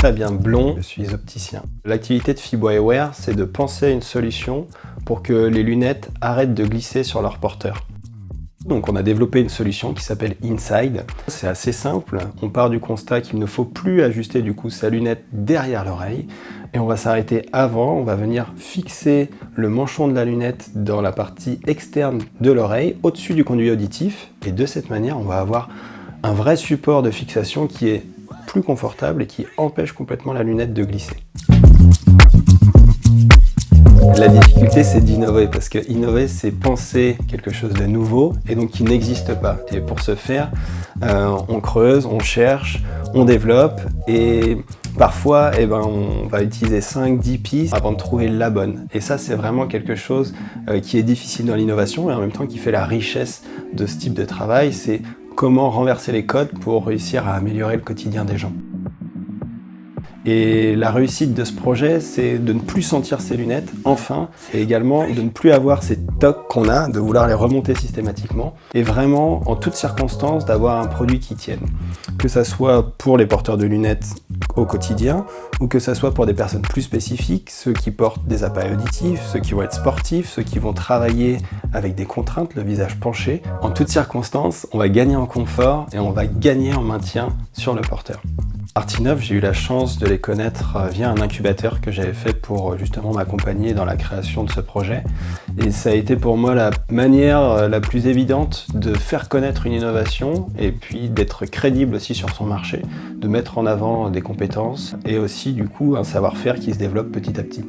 Fabien Blond, je suis opticien. L'activité de FibWire, c'est de penser à une solution pour que les lunettes arrêtent de glisser sur leur porteur. Donc on a développé une solution qui s'appelle Inside. C'est assez simple, on part du constat qu'il ne faut plus ajuster du coup sa lunette derrière l'oreille et on va s'arrêter avant, on va venir fixer le manchon de la lunette dans la partie externe de l'oreille, au-dessus du conduit auditif, et de cette manière on va avoir un vrai support de fixation qui est plus confortable et qui empêche complètement la lunette de glisser. La difficulté, c'est d'innover, parce que innover, c'est penser quelque chose de nouveau et donc qui n'existe pas. Et pour ce faire, on creuse, on cherche, on développe et parfois, on va utiliser 5-10 pistes avant de trouver la bonne. Et ça, c'est vraiment quelque chose qui est difficile dans l'innovation et en même temps qui fait la richesse de ce type de travail. C'est comment renverser les codes pour réussir à améliorer le quotidien des gens. Et la réussite de ce projet, c'est de ne plus sentir ces lunettes, enfin, et également de ne plus avoir ces tocs qu'on a, de vouloir les remonter systématiquement, et vraiment, en toutes circonstances, d'avoir un produit qui tienne. Que ça soit pour les porteurs de lunettes au quotidien, ou que ça soit pour des personnes plus spécifiques, ceux qui portent des appareils auditifs, ceux qui vont être sportifs, ceux qui vont travailler avec des contraintes, le visage penché. En toutes circonstances, on va gagner en confort et on va gagner en maintien sur le porteur. Artinov, j'ai eu la chance de les connaître via un incubateur que j'avais fait pour justement m'accompagner dans la création de ce projet. Et ça a été pour moi la manière la plus évidente de faire connaître une innovation et puis d'être crédible aussi sur son marché, de mettre en avant des compétences et aussi du coup un savoir-faire qui se développe petit à petit.